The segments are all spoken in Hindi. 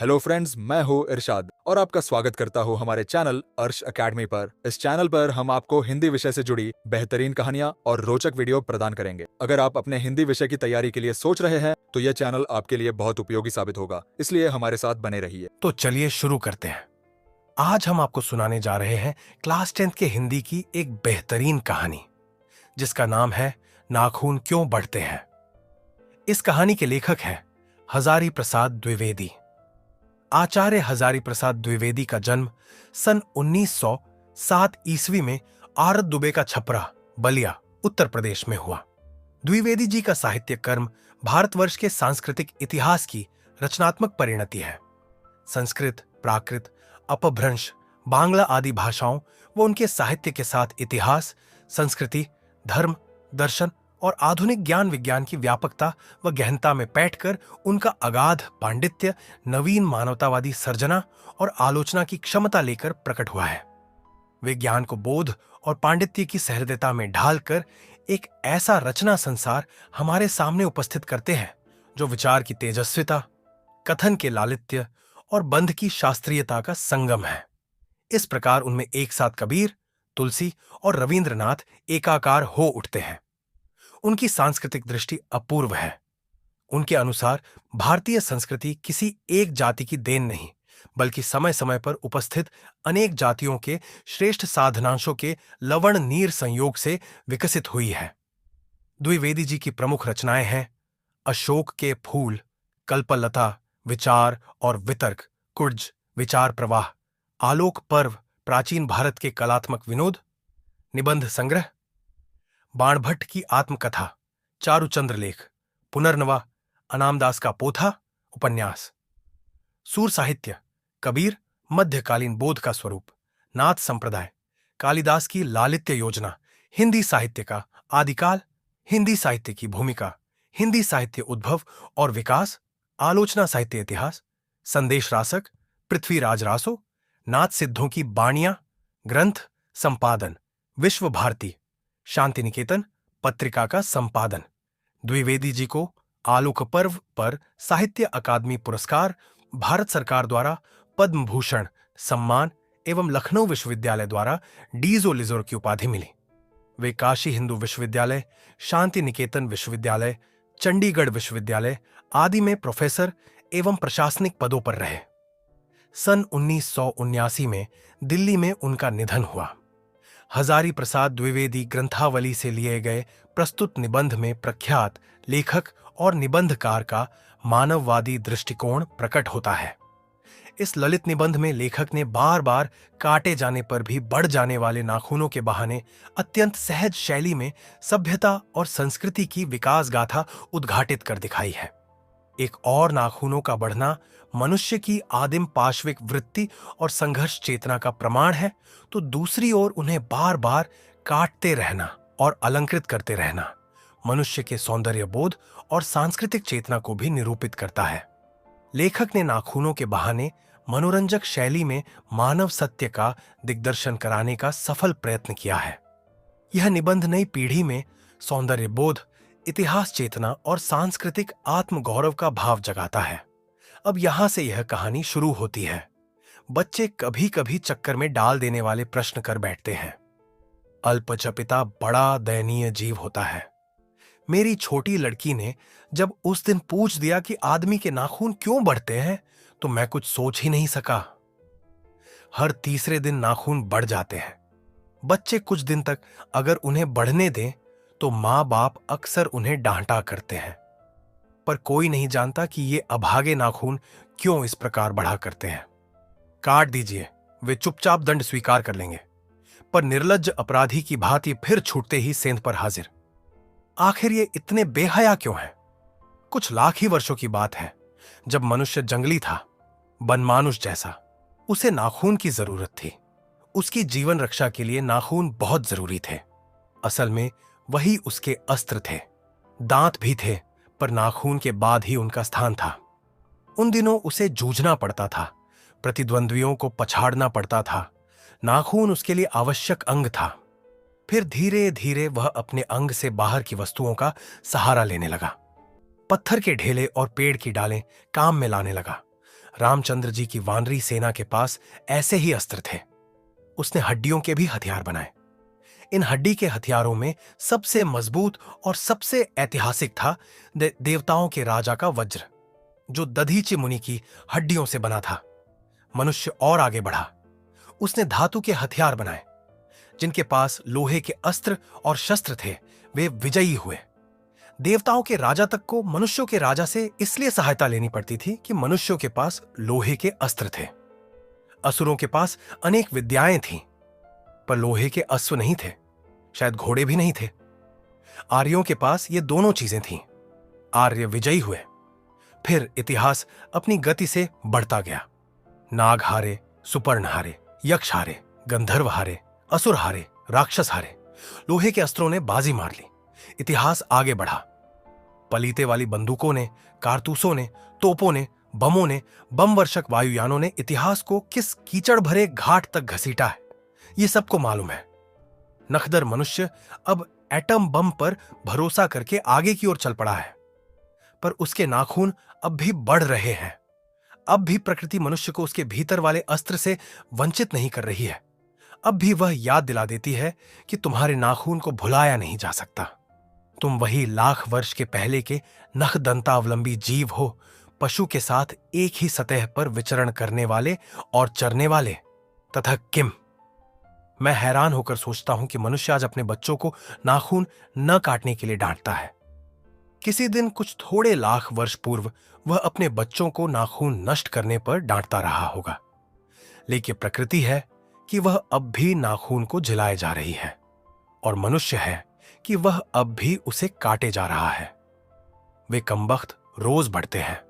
हेलो फ्रेंड्स, मैं हूँ इरशाद और आपका स्वागत करता हूँ हमारे चैनल अर्श एकेडमी पर। इस चैनल पर हम आपको हिंदी विषय से जुड़ी बेहतरीन कहानियाँ और रोचक वीडियो प्रदान करेंगे। अगर आप अपने हिंदी विषय की तैयारी के लिए सोच रहे हैं तो यह चैनल आपके लिए बहुत उपयोगी साबित होगा, इसलिए हमारे साथ बने रहिए। तो चलिए शुरू करते हैं। आज हम आपको सुनाने जा रहे हैं क्लास 10th के हिंदी की एक बेहतरीन कहानी, जिसका नाम है नाखून क्यों बढ़ते हैं। इस कहानी के लेखक हैं हजारी प्रसाद द्विवेदी। आचार्य हजारी प्रसाद द्विवेदी का जन्म सन 1907 ईस्वी में आरत दुबे का छपरा, बलिया, उत्तर प्रदेश में हुआ। द्विवेदी जी का साहित्य कर्म भारतवर्ष के सांस्कृतिक इतिहास की रचनात्मक परिणति है। संस्कृत, प्राकृत, अपभ्रंश, बांग्ला आदि भाषाओं व उनके साहित्य के साथ इतिहास, संस्कृति, धर्म, दर्शन और आधुनिक ज्ञान विज्ञान की व्यापकता व गहनता में बैठकर उनका अगाध पांडित्य नवीन मानवतावादी सर्जना और आलोचना की क्षमता लेकर प्रकट हुआ है। वे ज्ञान को बोध और पांडित्य की सहृदयता में ढालकर एक ऐसा रचना संसार हमारे सामने उपस्थित करते हैं जो विचार की तेजस्विता, कथन के लालित्य और बंध की शास्त्रीयता का संगम है। इस प्रकार उनमें एक साथ कबीर, तुलसी और रविंद्रनाथ एकाकार हो उठते हैं। उनकी सांस्कृतिक दृष्टि अपूर्व है। उनके अनुसार भारतीय संस्कृति किसी एक जाति की देन नहीं, बल्कि समय समय पर उपस्थित अनेक जातियों के श्रेष्ठ साधनांशों के लवण नीर संयोग से विकसित हुई है। द्विवेदी जी की प्रमुख रचनाएं हैं अशोक के फूल, कल्पलता, विचार और वितर्क, कुर्ज, विचार प्रवाह, आलोक पर्व, प्राचीन भारत के कलात्मक विनोद, निबंध संग्रह, बाणभट्ट की आत्मकथा, चारुचंद्र लेख, पुनर्नवा, अनामदास का पोथा, उपन्यास, सूर साहित्य, कबीर, मध्यकालीन बोध का स्वरूप, नाथ संप्रदाय, कालिदास की लालित्य योजना, हिंदी साहित्य का आदिकाल, हिंदी साहित्य की भूमिका, हिंदी साहित्य उद्भव और विकास, आलोचना साहित्य इतिहास, संदेश रासक, पृथ्वीराज रासो, नाथ सिद्धों की बाणियां, ग्रंथ, संपादन, विश्व भारती, शांति निकेतन पत्रिका का संपादन। द्विवेदी जी को आलोक पर्व पर साहित्य अकादमी पुरस्कार, भारत सरकार द्वारा पद्म भूषण सम्मान एवं लखनऊ विश्वविद्यालय द्वारा डीजो लिजोर की उपाधि मिली। वे काशी हिंदू विश्वविद्यालय, शांति निकेतन विश्वविद्यालय, चंडीगढ़ विश्वविद्यालय आदि में प्रोफेसर एवं प्रशासनिक पदों पर रहे। सन 1979 में दिल्ली में उनका निधन हुआ। हजारी प्रसाद द्विवेदी ग्रंथावली से लिए गए प्रस्तुत निबंध में प्रख्यात लेखक और निबंधकार का मानववादी दृष्टिकोण प्रकट होता है। इस ललित निबंध में लेखक ने बार बार काटे जाने पर भी बढ़ जाने वाले नाखूनों के बहाने अत्यंत सहज शैली में सभ्यता और संस्कृति की विकास गाथा उद्घाटित कर दिखाई है। एक और नाखूनों का बढ़ना मनुष्य की आदिम पाश्विक वृत्ति और संघर्ष चेतना का प्रमाण है, तो दूसरी ओर उन्हें बार बार काटते रहना और अलंकृत करते रहना मनुष्य के सौंदर्य बोध और सांस्कृतिक चेतना को भी निरूपित करता है। लेखक ने नाखूनों के बहाने मनोरंजक शैली में मानव सत्य का दिग्दर्शन कराने का सफल प्रयत्न किया है। यह निबंध नई पीढ़ी में सौंदर्य बोध, इतिहास चेतना और सांस्कृतिक आत्मगौरव का भाव जगाता है। अब यहां से यह कहानी शुरू होती है। बच्चे कभी कभी चक्कर में डाल देने वाले प्रश्न कर बैठते हैं। अल्पचपिता बड़ा दयनीय जीव होता है। मेरी छोटी लड़की ने जब उस दिन पूछ दिया कि आदमी के नाखून क्यों बढ़ते हैं, तो मैं कुछ सोच ही नहीं सका। हर तीसरे दिन नाखून बढ़ जाते हैं। बच्चे कुछ दिन तक अगर उन्हें बढ़ने दें तो माँ बाप अक्सर उन्हें डांटा करते हैं, पर कोई नहीं जानता कि ये अभागे नाखून क्यों इस प्रकार बढ़ा करते हैं। काट दीजिए, वे चुपचाप दंड स्वीकार कर लेंगे। पर निर्लज्ज अपराधी की भांति फिर छूटते ही सेंध पर हाजिर। आखिर ये इतने बेहया क्यों हैं? कुछ लाख ही वर्षों की बात है, जब मनुष्य जंगली था, बनमानुष जैसा। उसे नाखून की जरूरत थी। उसकी जीवन रक्षा के लिए नाखून बहुत जरूरी थे। असल में वही उसके अस्त्र थे। दांत भी थे, पर नाखून के बाद ही उनका स्थान था। उन दिनों उसे जूझना पड़ता था, प्रतिद्वंद्वियों को पछाड़ना पड़ता था। नाखून उसके लिए आवश्यक अंग था। फिर धीरे धीरे वह अपने अंग से बाहर की वस्तुओं का सहारा लेने लगा। पत्थर के ढेले और पेड़ की डालें काम में लाने लगा। रामचंद्र जी की वानरी सेना के पास ऐसे ही अस्त्र थे। उसने हड्डियों के भी हथियार बनाए। इन हड्डी के हथियारों में सबसे मजबूत और सबसे ऐतिहासिक था देवताओं के राजा का वज्र, जो दधीचि मुनि की हड्डियों से बना था। मनुष्य और आगे बढ़ा। उसने धातु के हथियार बनाए। जिनके पास लोहे के अस्त्र और शस्त्र थे वे विजयी हुए। देवताओं के राजा तक को मनुष्यों के राजा से इसलिए सहायता लेनी पड़ती थी कि मनुष्यों के पास लोहे के अस्त्र थे। असुरों के पास अनेक विद्याएं थीं, पर लोहे के अश्व नहीं थे, शायद घोड़े भी नहीं थे। आर्यों के पास ये दोनों चीजें थीं। आर्य विजयी हुए। फिर इतिहास अपनी गति से बढ़ता गया। नाग हारे, सुपर्ण हारे, यक्ष हारे, गंधर्व हारे, असुर हारे, राक्षस हारे। लोहे के अस्त्रों ने बाजी मार ली। इतिहास आगे बढ़ा। पलीते वाली बंदूकों ने, कारतूसों ने, तोपों ने, बमों ने, बम वर्षक वायुयानों ने इतिहास को किस कीचड़ भरे घाट तक घसीटा है, ये सबको मालूम है। नखदर मनुष्य अब एटम बम पर भरोसा करके आगे की ओर चल पड़ा है, पर उसके नाखून अब भी बढ़ रहे हैं। अब भी प्रकृति मनुष्य को उसके भीतर वाले अस्त्र से वंचित नहीं कर रही है। अब भी वह याद दिला देती है कि तुम्हारे नाखून को भुलाया नहीं जा सकता। तुम वही लाख वर्ष के पहले के नखदंतावलंबी जीव हो, पशु के साथ एक ही सतह पर विचरण करने वाले और चरने वाले। तथा किम, मैं हैरान होकर सोचता हूं कि मनुष्य आज अपने बच्चों को नाखून न काटने के लिए डांटता है। किसी दिन कुछ थोड़े लाख वर्ष पूर्व वह अपने बच्चों को नाखून नष्ट करने पर डांटता रहा होगा। लेकिन प्रकृति है कि वह अब भी नाखून को जलाए जा रही है, और मनुष्य है कि वह अब भी उसे काटे जा रहा है। वे कमबख्त रोज बढ़ते हैं,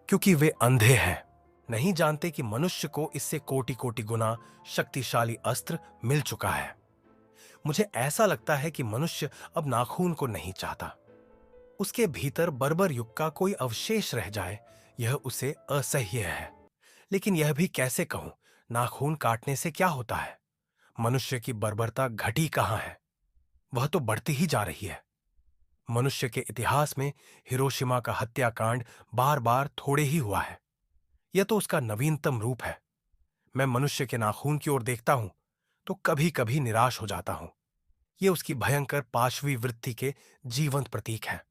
क्योंकि वे अंधे हैं, नहीं जानते कि मनुष्य को इससे कोटि कोटि गुना शक्तिशाली अस्त्र मिल चुका है। मुझे ऐसा लगता है कि मनुष्य अब नाखून को नहीं चाहता। उसके भीतर बर्बर युग का कोई अवशेष रह जाए, यह उसे असह्य है। लेकिन यह भी कैसे कहूं, नाखून काटने से क्या होता है? मनुष्य की बर्बरता घटी कहां है? वह तो बढ़ती ही जा रही है। मनुष्य के इतिहास में हिरोशिमा का हत्याकांड बार बार थोड़े ही हुआ है। यह तो उसका नवीनतम रूप है। मैं मनुष्य के नाखून की ओर देखता हूं तो कभी कभी निराश हो जाता हूं। यह उसकी भयंकर पाशवी वृत्ति के जीवंत प्रतीक है।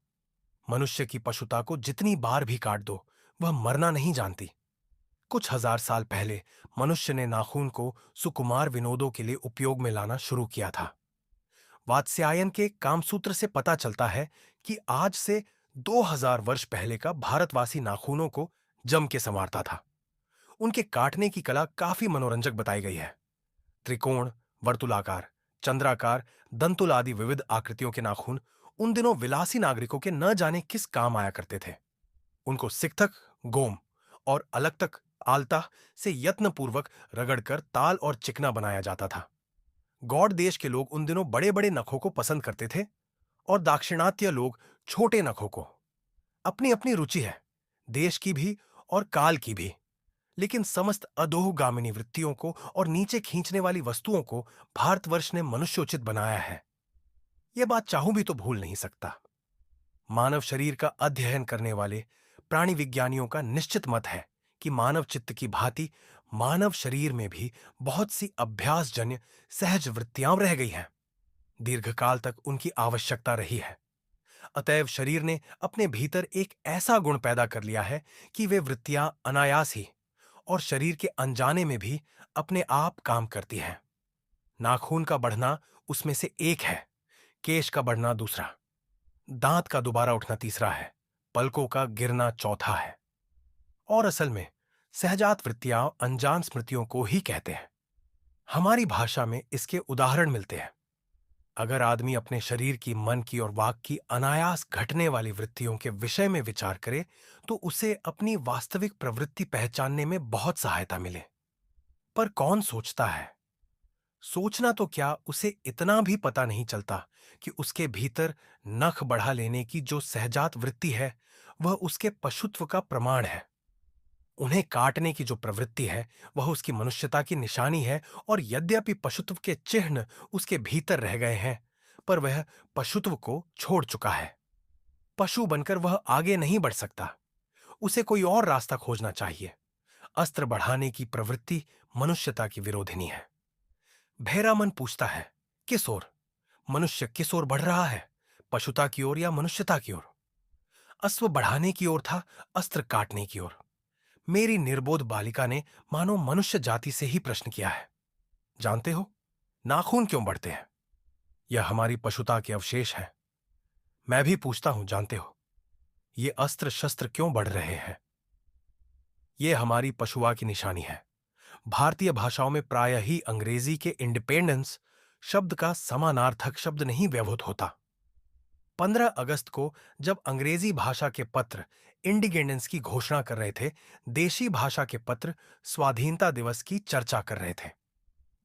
मनुष्य की पशुता को जितनी बार भी काट दो, वह मरना नहीं जानती। कुछ हजार साल पहले मनुष्य ने नाखून को सुकुमार विनोदों के लिए उपयोग में लाना शुरू किया था। वात्स्यायन के कामसूत्र से पता चलता है कि आज से 2000 वर्ष पहले का भारतवासी नाखूनों को जम के संवारता था। उनके काटने की कला काफी मनोरंजक बताई गई है। त्रिकोण, वर्तुलाकार, चंद्राकार, दंतुल आदि विविध आकृतियों के नाखून उन दिनों विलासी नागरिकों के न जाने किस काम आया करते थे। उनको सिकथक, गोम और अलक्तक, आलता से यत्नपूर्वक रगड़कर ताल और चिकना बनाया जाता था। गौड़ देश के लोग उन दिनों बड़े बड़े नखों को पसंद करते थे, और दाक्षिणात्य लोग छोटे नखों को। अपनी अपनी रुचि है, देश की भी और काल की भी। लेकिन समस्त अधोगामिनी वृत्तियों को और नीचे खींचने वाली वस्तुओं को भारतवर्ष ने मनुष्योचित बनाया है। यह बात चाहूं भी तो भूल नहीं सकता। मानव शरीर का अध्ययन करने वाले प्राणी विज्ञानियों का निश्चित मत है कि मानव चित्त की भांति मानव शरीर में भी बहुत सी अभ्यासजन्य सहज वृत्तियां रह गई हैं। दीर्घकाल तक उनकी आवश्यकता रही है। अतएव शरीर ने अपने भीतर एक ऐसा गुण पैदा कर लिया है कि वे वृत्तियां अनायास ही और शरीर के अनजाने में भी अपने आप काम करती हैं। नाखून का बढ़ना उसमें से एक है, केश का बढ़ना दूसरा, दांत का दोबारा उठना तीसरा है, पलकों का गिरना चौथा है। और असल में सहजात वृत्तियां अनजान स्मृतियों को ही कहते हैं। हमारी भाषा में इसके उदाहरण मिलते हैं। अगर आदमी अपने शरीर की, मन की और वाक की अनायास घटने वाली वृत्तियों के विषय में विचार करे तो उसे अपनी वास्तविक प्रवृत्ति पहचानने में बहुत सहायता मिले। पर कौन सोचता है? सोचना तो क्या, उसे इतना भी पता नहीं चलता कि उसके भीतर नख बढ़ा लेने की जो सहजात वृत्ति है वह उसके पशुत्व का प्रमाण है। उन्हें काटने की जो प्रवृत्ति है वह उसकी मनुष्यता की निशानी है, और यद्यपि पशुत्व के चिन्ह उसके भीतर रह गए हैं, पर वह पशुत्व को छोड़ चुका है। पशु बनकर वह आगे नहीं बढ़ सकता। उसे कोई और रास्ता खोजना चाहिए। अस्त्र बढ़ाने की प्रवृत्ति मनुष्यता की विरोधिनी है। बहरा मन पूछता है, किस ओर? मनुष्य किस ओर बढ़ रहा है, पशुता की ओर या मनुष्यता की ओर? अश्व बढ़ाने की ओर था, अस्त्र काटने की ओर। मेरी निर्बोध बालिका ने मानो मनुष्य जाति से ही प्रश्न किया है, जानते हो नाखून क्यों बढ़ते हैं? यह हमारी पशुता के अवशेष हैं। मैं भी पूछता हूं, जानते हो ये अस्त्र शस्त्र क्यों बढ़ रहे हैं? ये हमारी पशुआ की निशानी है। भारतीय भाषाओं में प्रायः ही अंग्रेजी के इंडिपेंडेंस शब्द का समानार्थक शब्द नहीं व्यवहित होता। 15 अगस्त को जब अंग्रेजी भाषा के पत्र इंडिपेंडेंस की घोषणा कर रहे थे, देशी भाषा के पत्र स्वाधीनता दिवस की चर्चा कर रहे थे।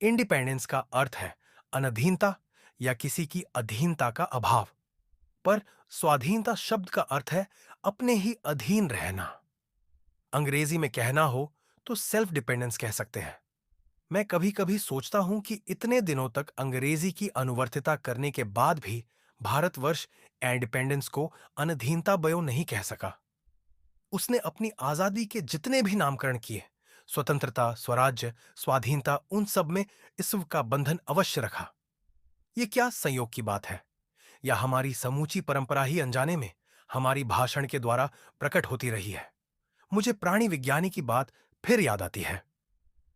इंडिपेंडेंस का अर्थ है अनधीनता या किसी की अधीनता का अभाव, पर स्वाधीनता शब्द का अर्थ है अपने ही अधीन रहना। अंग्रेजी में कहना हो तो सेल्फ डिपेंडेंस कह सकते हैं। मैं कभी कभी सोचता हूं कि इतने दिनों तक अंग्रेजी की अनुवर्तिता करने के बाद भी भारतवर्ष इंडिपेंडेंस को अनधीनता बयो नहीं कह सका। उसने अपनी आजादी के जितने भी नामकरण किए, स्वतंत्रता, स्वराज्य, स्वाधीनता, उन सब में ईस्व का बंधन अवश्य रखा। ये क्या संयोग की बात है? या हमारी समूची परंपरा ही अनजाने में हमारी भाषण के द्वारा प्रकट होती रही है? मुझे प्राणी विज्ञानी की बात फिर याद आती है।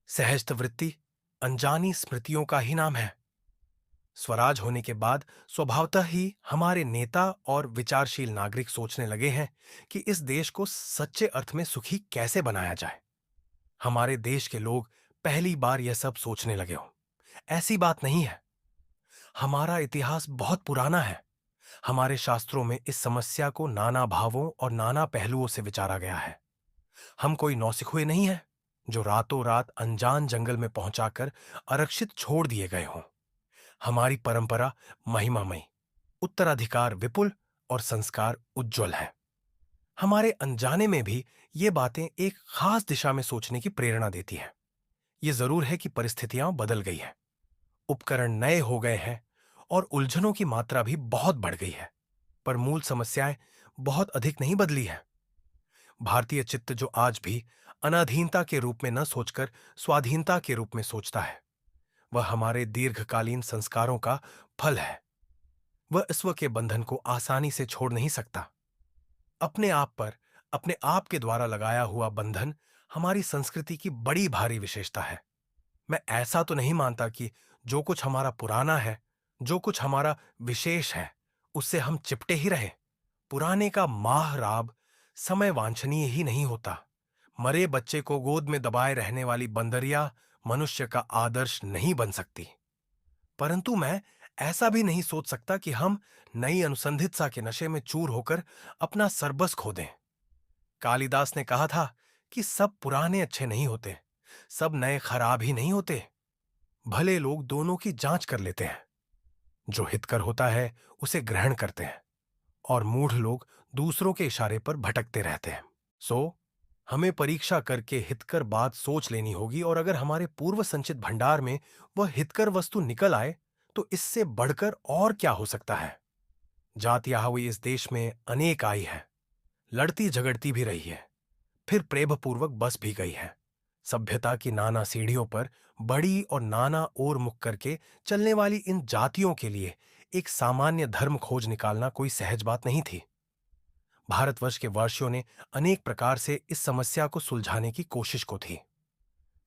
सहजत वृत्ति अनजानी स्मृतियों का ही नाम है। स्वराज होने के बाद स्वभावतः ही हमारे नेता और विचारशील नागरिक सोचने लगे हैं कि इस देश को सच्चे अर्थ में सुखी कैसे बनाया जाए। हमारे देश के लोग पहली बार यह सब सोचने लगे हों। ऐसी बात नहीं है। हमारा इतिहास बहुत पुराना है। हमारे शास्त्रों में इस समस्या को नाना भावों और नाना पहलुओं से विचारा गया है। हम कोई नौसिखुए नहीं हैं जो रातों रात अनजान जंगल में पहुंचाकर आरक्षित छोड़ दिए गए हों। हमारी परंपरा महिमामयी, उत्तराधिकार विपुल और संस्कार उज्जवल है। हमारे अनजाने में भी ये बातें एक खास दिशा में सोचने की प्रेरणा देती हैं। ये जरूर है कि परिस्थितियां बदल गई हैं, उपकरण नए हो गए हैं और उलझनों की मात्रा भी बहुत बढ़ गई है, पर मूल समस्याएं बहुत अधिक नहीं बदली है। भारतीय चित्त जो आज भी अनाधीनता के रूप में न सोचकर स्वाधीनता के रूप में सोचता है, वह हमारे दीर्घकालीन संस्कारों का फल है। वह ईश्वर के बंधन को आसानी से छोड़ नहीं सकता। अपने आप पर अपने आप के द्वारा लगाया हुआ बंधन हमारी संस्कृति की बड़ी भारी विशेषता है। मैं ऐसा तो नहीं मानता कि जो कुछ हमारा पुराना है, जो कुछ हमारा विशेष है, उससे हम चिपटे ही रहे। पुराने का माह राब समय वांछनीय ही नहीं होता। मरे बच्चे को गोद में दबाए रहने वाली बंदरिया मनुष्य का आदर्श नहीं बन सकती। परंतु मैं ऐसा भी नहीं सोच सकता कि हम नई अनुसंधित्सा के नशे में चूर होकर अपना सर्वस्व खो दें। कालिदास ने कहा था कि सब पुराने अच्छे नहीं होते, सब नए खराब ही नहीं होते। भले लोग दोनों की जांच कर लेते हैं। जो हितकर होता है उसे ग्रहण करते हैं और मूढ़ लोग दूसरों के इशारे पर भटकते रहते हैं। सो हमें परीक्षा करके हितकर बात सोच लेनी होगी, और अगर हमारे पूर्व संचित भंडार में वह हितकर वस्तु निकल आए तो इससे बढ़कर और क्या हो सकता है। जातियां हुई इस देश में अनेक आई है, लड़ती झगड़ती भी रही है, फिर प्रेमपूर्वक बस भी गई है। सभ्यता की नाना सीढ़ियों पर बड़ी और नाना ओर मुख करके चलने वाली इन जातियों के लिए एक सामान्य धर्म खोज निकालना कोई सहज बात नहीं थी। भारतवर्ष के वर्षियों ने अनेक प्रकार से इस समस्या को सुलझाने की कोशिश को थी,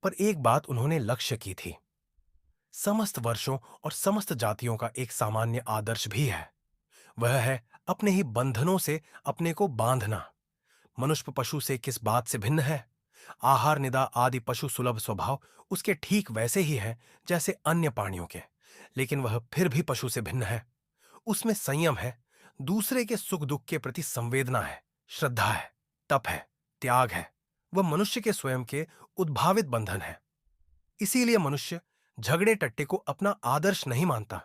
पर एक बात उन्होंने लक्ष्य की थी। समस्त वर्षों और समस्त जातियों का एक सामान्य आदर्श भी है, वह है अपने ही बंधनों से अपने को बांधना। मनुष्य पशु से किस बात से भिन्न है? आहार निदा आदि पशु सुलभ स्वभाव उसके ठीक वैसे ही है जैसे अन्य प्राणियों के, लेकिन वह फिर भी पशु से भिन्न है। उसमें संयम है, दूसरे के सुख दुख के प्रति संवेदना है, श्रद्धा है, तप है, त्याग है। वह मनुष्य के स्वयं के उद्भावित बंधन है। इसीलिए मनुष्य झगड़े टट्टे को अपना आदर्श नहीं मानता।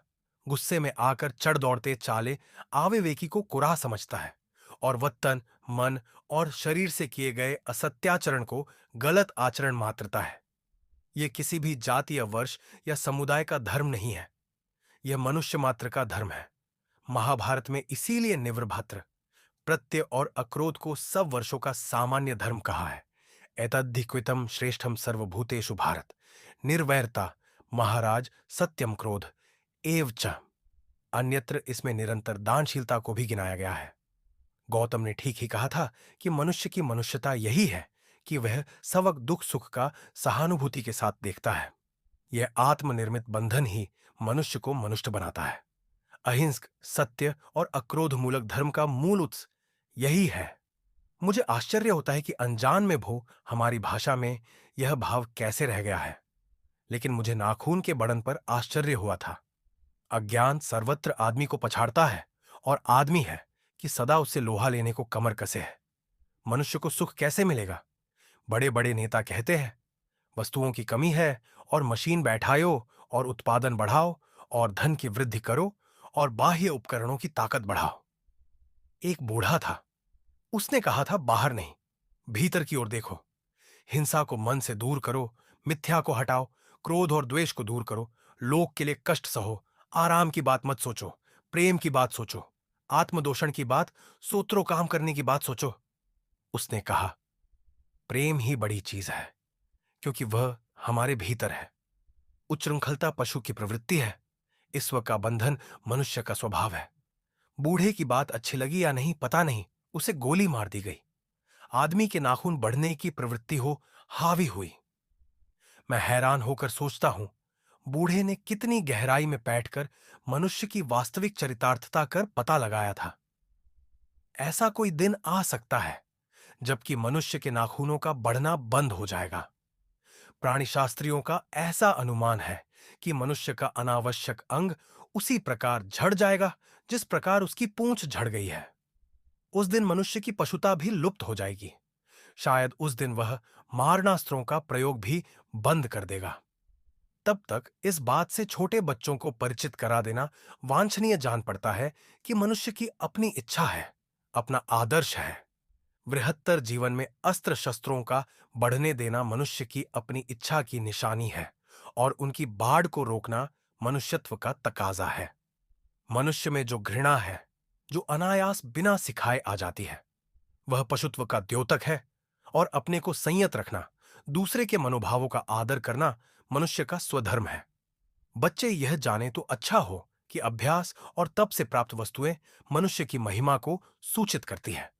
गुस्से में आकर चढ़ दौड़ते चाले आवेवेकी को कुराह समझता है और वह तन, मन और शरीर से किए गए असत्याचरण को गलत आचरण मात्रता है। यह किसी भी जातीय वर्ष या समुदाय का धर्म नहीं है, यह मनुष्य मात्र का धर्म है। महाभारत में इसीलिए निवृभद्र, प्रत्यय और अक्रोध को सब वर्षों का सामान्य धर्म कहा है। एतद्धिक्वितम श्रेष्ठम सर्वभूतेषु भारत, निर्वैरता महाराज सत्यम क्रोध एव च। अन्यत्र इसमें निरंतर दानशीलता को भी गिनाया गया है। गौतम ने ठीक ही कहा था कि मनुष्य की मनुष्यता यही है कि वह सबक दुख सुख का सहानुभूति के साथ देखता है। यह आत्मनिर्मित बंधन ही मनुष्य को मनुष्य बनाता है। अहिंसक, सत्य और अक्रोध मूलक धर्म का मूल उत्स यही है। मुझे आश्चर्य होता है कि अनजान में भो हमारी भाषा में यह भाव कैसे रह गया है, लेकिन मुझे नाखून के बढ़न पर आश्चर्य हुआ था। अज्ञान सर्वत्र आदमी को पछाड़ता है और आदमी है कि सदा उससे लोहा लेने को कमर कसे है। मनुष्य को सुख कैसे मिलेगा? बड़े बड़े नेता कहते हैं वस्तुओं की कमी है और मशीन बैठाओ और उत्पादन बढ़ाओ और धन की वृद्धि करो और बाह्य उपकरणों की ताकत बढ़ाओ। एक बूढ़ा था, उसने कहा था बाहर नहीं, भीतर की ओर देखो। हिंसा को मन से दूर करो, मिथ्या को हटाओ, क्रोध और द्वेष को दूर करो, लोक के लिए कष्ट सहो, आराम की बात मत सोचो, प्रेम की बात सोचो, आत्मदोषण की बात, सोत्रो काम करने की बात सोचो। उसने कहा प्रेम ही बड़ी चीज है, क्योंकि वह हमारे भीतर है। उच्छृंखलता पशु की प्रवृत्ति है, ईश्वर का बंधन मनुष्य का स्वभाव है। बूढ़े की बात अच्छी लगी या नहीं पता नहीं, उसे गोली मार दी गई। आदमी के नाखून बढ़ने की प्रवृत्ति हो हावी हुई। मैं हैरान होकर सोचता हूं बूढ़े ने कितनी गहराई में बैठकर मनुष्य की वास्तविक चरितार्थता कर पता लगाया था। ऐसा कोई दिन आ सकता है जबकि मनुष्य के नाखूनों का बढ़ना बंद हो जाएगा। प्राणिशास्त्रियों का ऐसा अनुमान है कि मनुष्य का अनावश्यक अंग उसी प्रकार झड़ जाएगा जिस प्रकार उसकी पूंछ झड़ गई है। उस दिन मनुष्य की पशुता भी लुप्त हो जाएगी। शायद उस दिन वह मारणास्त्रों का प्रयोग भी बंद कर देगा। तब तक इस बात से छोटे बच्चों को परिचित करा देना वांछनीय जान पड़ता है कि मनुष्य की अपनी इच्छा है, अपना आदर्श है। बृहत्तर जीवन में अस्त्र शस्त्रों का बढ़ने देना मनुष्य की अपनी इच्छा की निशानी है और उनकी बाढ़ को रोकना मनुष्यत्व का तकाजा है। मनुष्य में जो घृणा है, जो अनायास बिना सिखाए आ जाती है, वह पशुत्व का द्योतक है और अपने को संयत रखना, दूसरे के मनोभावों का आदर करना मनुष्य का स्वधर्म है। बच्चे यह जाने तो अच्छा हो कि अभ्यास और तप से प्राप्त वस्तुएं मनुष्य की महिमा को सूचित करती है।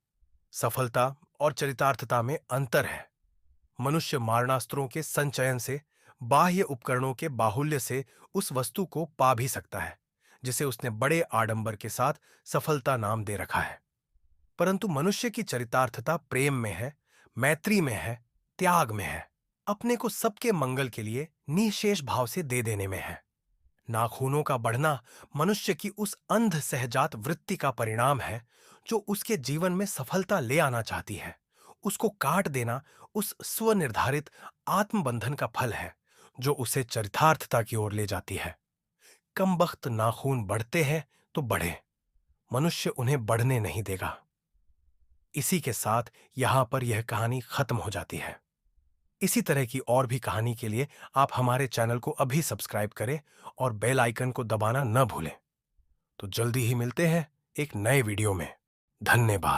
सफलता और चरितार्थता में अंतर है। मनुष्य मारणास्त्रों के संचयन से, बाह्य उपकरणों के बाहुल्य से उस वस्तु को पा भी सकता है जिसे उसने बड़े आडंबर के साथ सफलता नाम दे रखा है। परंतु मनुष्य की चरितार्थता प्रेम में है, मैत्री में है, त्याग में है, अपने को सबके मंगल के लिए निशेष भाव से दे देने में है। नाखूनों का बढ़ना मनुष्य की उस अंध सहजात वृत्ति का परिणाम है जो उसके जीवन में सफलता ले आना चाहती है। उसको काट देना उस स्वनिर्धारित आत्मबंधन का फल है जो उसे चरितार्थता की ओर ले जाती है। कमबख्त नाखून बढ़ते हैं तो बढ़े, मनुष्य उन्हें बढ़ने नहीं देगा। इसी के साथ यहां पर यह कहानी खत्म हो जाती है। इसी तरह की और भी कहानी के लिए आप हमारे चैनल को अभी सब्सक्राइब करें और बेल आइकन को दबाना न भूलें। तो जल्दी ही मिलते हैं एक नए वीडियो में। धन्यवाद।